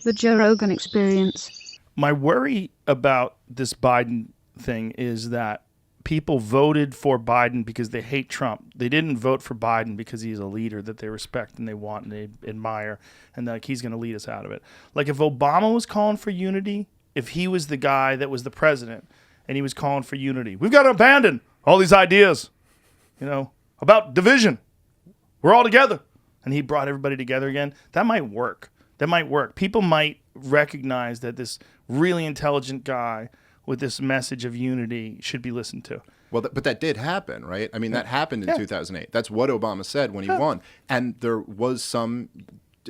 The Joe Rogan Experience. My worry about this Biden thing is that people voted for Biden because they hate Trump. They didn't vote for Biden because he's a leader that they respect and they want and they admire, and like he's going to lead us out of it. Like if Obama was calling for unity, if he was the guy that was the president and he was calling for unity, we've got to abandon all these ideas, about division. We're all together. And he brought everybody together again. That might work. People might recognize that this really intelligent guy with this message of unity should be listened to. Well, but that did happen, right? I mean, that happened in 2008. That's what Obama said when he won. And there was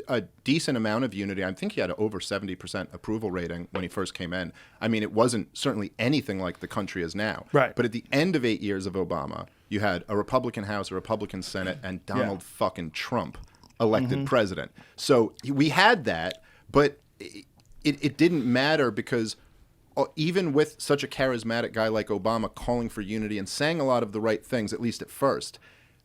a decent amount of unity. I think he had an over 70% approval rating when he first came in. I mean, it wasn't certainly anything like the country is now. Right. But at the end of 8 years of Obama, you had a Republican House, a Republican Senate, and Donald fucking Trump elected president. So we had that, but it didn't matter because even with such a charismatic guy like Obama calling for unity and saying a lot of the right things, at least at first,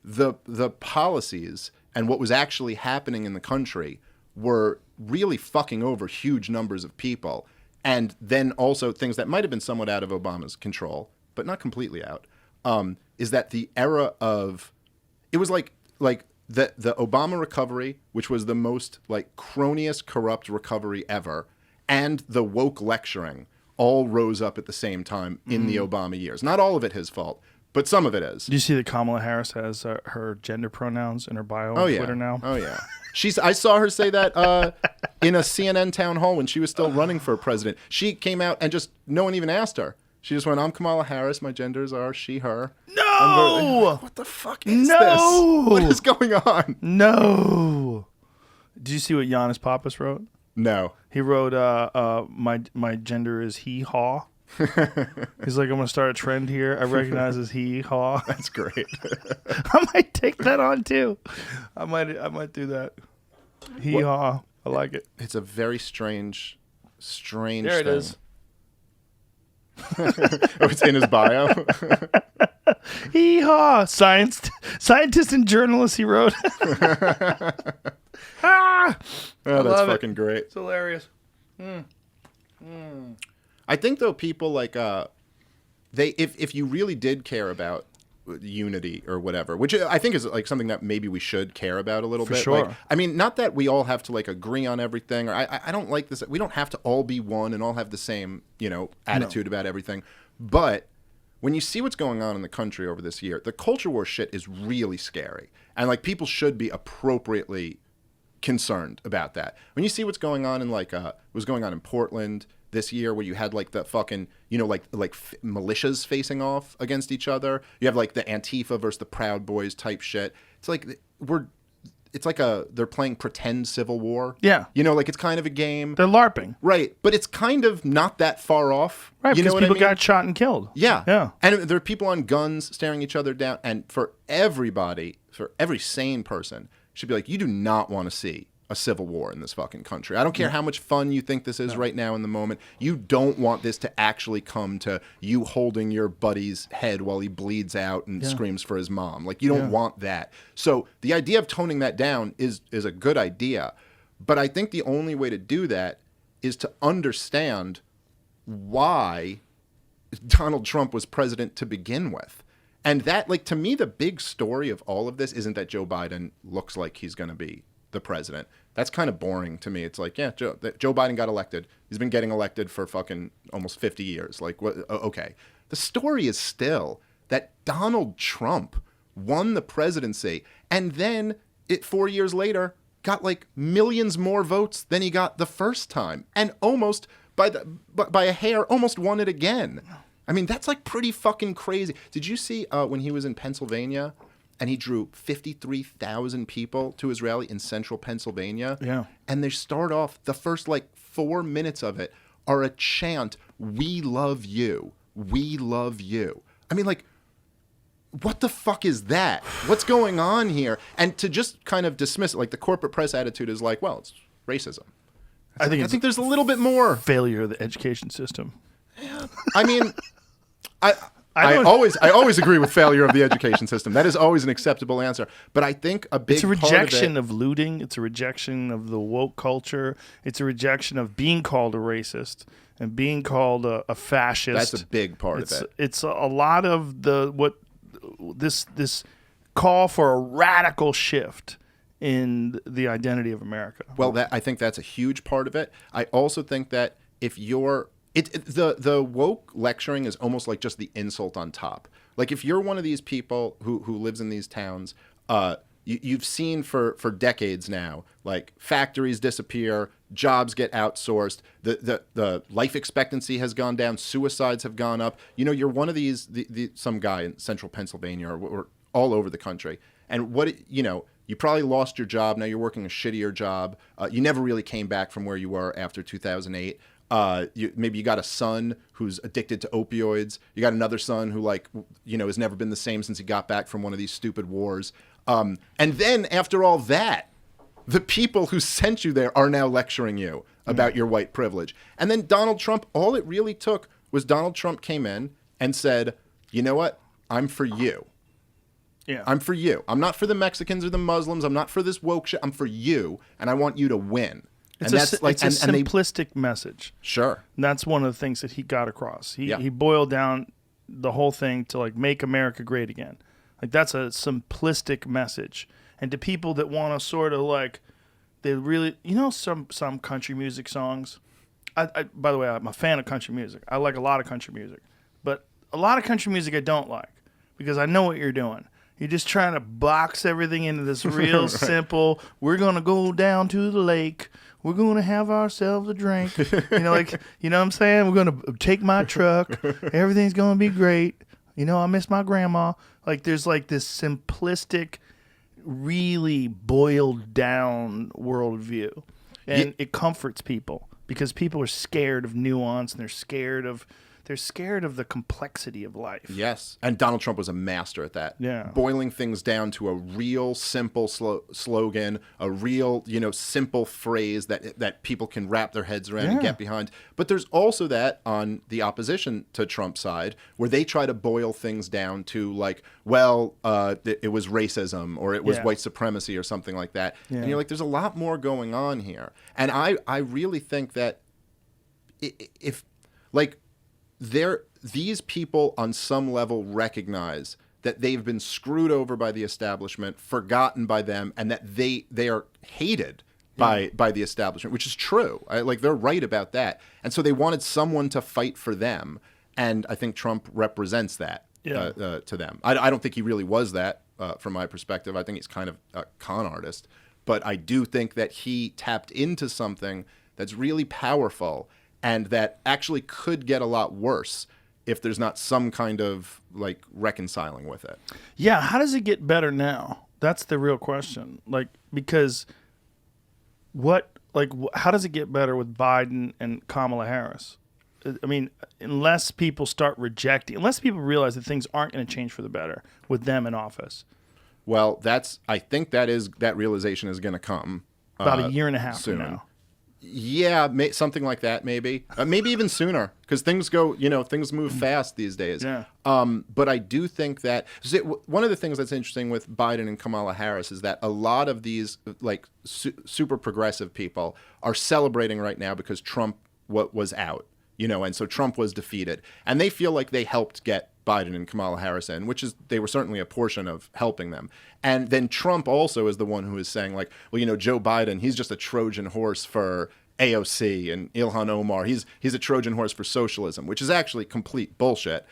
the policies and what was actually happening in the country were really fucking over huge numbers of people. And then also things that might have been somewhat out of Obama's control, but not completely out, is that the era of, it was like the Obama recovery, which was the most like cronyist, corrupt recovery ever, and the woke lecturing all rose up at the same time in the Obama years. Not all of it his fault, but some of it is. Do you see that Kamala Harris has her gender pronouns in her bio on Twitter now? Oh, yeah. I saw her say that in a CNN town hall when she was still running for president. She came out and just, no one even asked her. She just went, I'm Kamala Harris. My genders are she, her. No! What the fuck is this? What is going on? No! Did you see what Giannis Papas wrote? No. He wrote, my gender is he-haw. He's like, I'm going to start a trend here. I recognize as he-haw. That's great. I might take that on, too. I might do that. He-haw. I like it. It's a very strange thing. There it is. Oh, it's in his bio? Hee-haw. Scientist and journalist, he wrote. Oh, that's fucking great. It's hilarious. I think, though, people like, if you really did care about unity or whatever, which I think is like something that maybe we should care about a little bit. Sure. Like, I mean, not that we all have to like agree on everything, or I don't like this. We don't have to all be one and all have the same, attitude about everything. But when you see what's going on in the country over this year, the culture war shit is really scary. And like people should be appropriately concerned about that. When you see what's going on in what's going on in Portland this year, where you had like the fucking, militias facing off against each other. You have like the Antifa versus the Proud Boys type shit. It's like they're playing pretend civil war. Yeah. Like it's kind of a game. They're LARPing. Right. But it's kind of not that far off. Right, because what people I mean? got shot and killed. Yeah. Yeah. And there are people on guns staring each other down. And for every sane person, should be like, you do not want to see a civil war in this fucking country. I don't care how much fun you think this is right now in the moment. You don't want this to actually come to you holding your buddy's head while he bleeds out and screams for his mom. Like, you don't want that. So the idea of toning that down is a good idea. But I think the only way to do that is to understand why Donald Trump was president to begin with. And that, like, to me, the big story of all of this isn't that Joe Biden looks like he's going to be the president. That's kind of boring to me. It's like, yeah, Joe Biden got elected. He's been getting elected for fucking almost 50 years. Like, what? Okay. The story is still that Donald Trump won the presidency and then 4 years later got like millions more votes than he got the first time, and almost by a hair almost won it again. I mean, that's like pretty fucking crazy. Did you see when he was in Pennsylvania and he drew 53,000 people to his rally in central Pennsylvania? Yeah. And they start off, the first like 4 minutes of it are a chant, "We love you. We love you." I mean, like, what the fuck is that? What's going on here? And to just kind of dismiss it, like the corporate press attitude is like, well, it's racism. I think there's a little bit more failure of the education system. I mean, I I don't- always agree with failure of the education system. That is always an acceptable answer. But I think a big It's a part rejection of it, of looting. It's a rejection of the woke culture. It's a rejection of being called a racist and being called a fascist. that's a big part of it. It's a lot of this call for a radical shift in the identity of America. Well, I think that's a huge part of it. I also think that if you're the woke lecturing is almost like just the insult on top. Like if you're one of these people who lives in these towns, you've seen for decades now, like factories disappear, jobs get outsourced, the life expectancy has gone down, suicides have gone up. You know, you're one of these some guy in central Pennsylvania or all over the country, and you probably lost your job. Now you're working a shittier job. You never really came back from where you were after 2008. Maybe you got a son who's addicted to opioids. You got another son who has never been the same since he got back from one of these stupid wars. And then after all that, the people who sent you there are now lecturing you about your white privilege. And then Donald Trump, all it really took was Donald Trump came in and said, you know what? I'm for you. Yeah. I'm for you. I'm not for the Mexicans or the Muslims. I'm not for this woke shit. I'm for you, and I want you to win. It's and a simplistic message. Sure. And that's one of the things that he got across. Yeah. He boiled down the whole thing to like make America great again. Like that's a simplistic message. And to people that want to sort of like, they really, some country music songs. I by the way, I'm a fan of country music. I like a lot of country music, but a lot of country music I don't like because I know what you're doing. You're just trying to box everything into this real Right. simple. We're gonna go down to the lake. We're going to have ourselves a drink. You know what I'm saying? We're going to take my truck. Everything's going to be great. I miss my grandma. Like, there's like this simplistic, really boiled down worldview. And it comforts people because people are scared of nuance and they're scared of the complexity of life. Yes. And Donald Trump was a master at that. Yeah. Boiling things down to a real simple slogan, a real, simple phrase that people can wrap their heads around and get behind. But there's also that on the opposition to Trump's side where they try to boil things down to like, well, it was racism or it was white supremacy or something like that. Yeah. And you're like, there's a lot more going on here. And I really think that if these people on some level recognize that they've been screwed over by the establishment, forgotten by them, and that they are hated by the establishment, which is true. They're right about that. And so they wanted someone to fight for them. And I think Trump represents that to them. I don't think he really was that from my perspective. I think he's kind of a con artist. But I do think that he tapped into something that's really powerful and that actually could get a lot worse if there's not some kind of like reconciling with it. Yeah, how does it get better now? That's the real question. Because how does it get better with Biden and Kamala Harris? I mean, unless people unless people realize that things aren't going to change for the better with them in office. Well, I think that realization is going to come About a year and a half soon. from now. Yeah, something like that, maybe. Maybe even sooner, because things move fast these days. Yeah. But I do think that one of the things that's interesting with Biden and Kamala Harris is that a lot of these super progressive people are celebrating right now because Trump was out, and so Trump was defeated, and they feel like they helped get Biden and Kamala Harris in, they were certainly a portion of helping them. And then Trump also is the one who is saying like, well, Joe Biden, he's just a Trojan horse for AOC and Ilhan Omar. He's a Trojan horse for socialism, which is actually complete bullshit.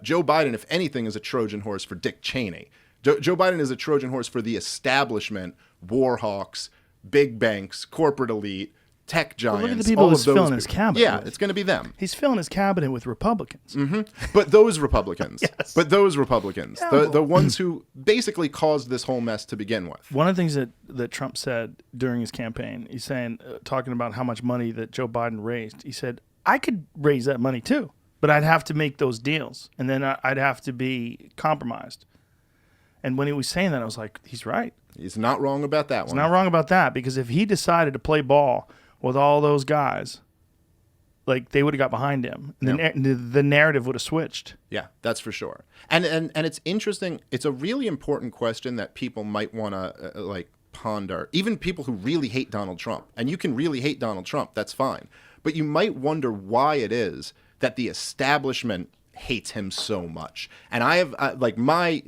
Joe Biden, if anything, is a Trojan horse for Dick Cheney. Joe Biden is a Trojan horse for the establishment, war hawks, big banks, corporate elite, tech giants. Look at the people who's filling his cabinet. Yeah, with. It's going to be them. He's filling his cabinet with Republicans. Mm-hmm. But those Republicans. Yes. But those Republicans. The ones who basically caused this whole mess to begin with. One of the things that Trump said during his campaign, he's saying, talking about how much money that Joe Biden raised, he said, I could raise that money too, but I'd have to make those deals, and then I'd have to be compromised. And when he was saying that, I was like, he's right. He's not wrong about that one. He's not wrong about that, because if he decided to play ball with all those guys, like they would have got behind him. And Yeah. the narrative would have switched. Yeah, that's for sure. And it's interesting. It's a really important question that people might want to like ponder. Even people who really hate Donald Trump. And you can really hate Donald Trump. That's fine. But you might wonder why it is that the establishment hates him so much. And I have like my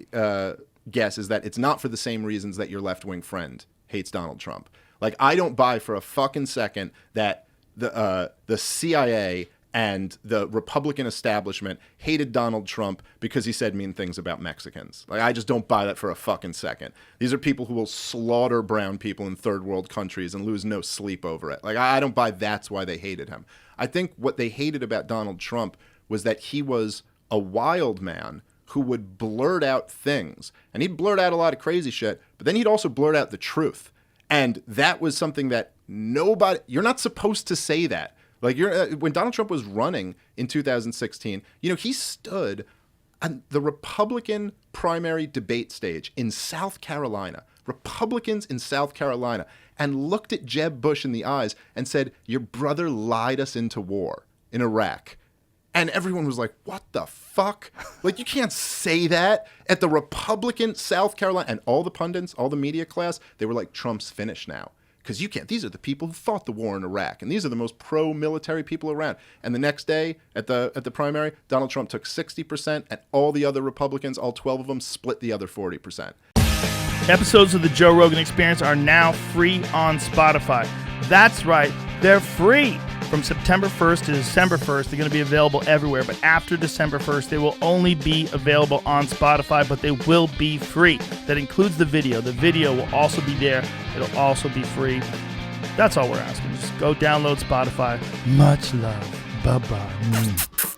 guess is that it's not for the same reasons that your left-wing friend hates Donald Trump. Like, I don't buy for a fucking second that the CIA and the Republican establishment hated Donald Trump because he said mean things about Mexicans. Like, I just don't buy that for a fucking second. These are people who will slaughter brown people in third world countries and lose no sleep over it. Like, I don't buy that's why they hated him. I think what they hated about Donald Trump was that he was a wild man who would blurt out things. And he'd blurt out a lot of crazy shit, but then he'd also blurt out the truth. And that was something that you're not supposed to say that. Like, when Donald Trump was running in 2016, he stood on the Republican primary debate stage in South Carolina, Republicans in South Carolina, and looked at Jeb Bush in the eyes and said, your brother lied us into war in Iraq. And everyone was like, what the fuck? Like, you can't say that at the Republican South Carolina. And all the pundits, all the media class, they were like, Trump's finished now. Because you can't. These are the people who fought the war in Iraq. And these are the most pro-military people around. And the next day at the primary, Donald Trump took 60%. And all the other Republicans, all 12 of them, split the other 40%. Episodes of the Joe Rogan Experience are now free on Spotify. That's right, they're free. From September 1st to December 1st, they're going to be available everywhere. But after December 1st, they will only be available on Spotify, but they will be free. That includes the video. The video will also be there. It'll also be free. That's all we're asking. Just go download Spotify. Much love. Bye-bye.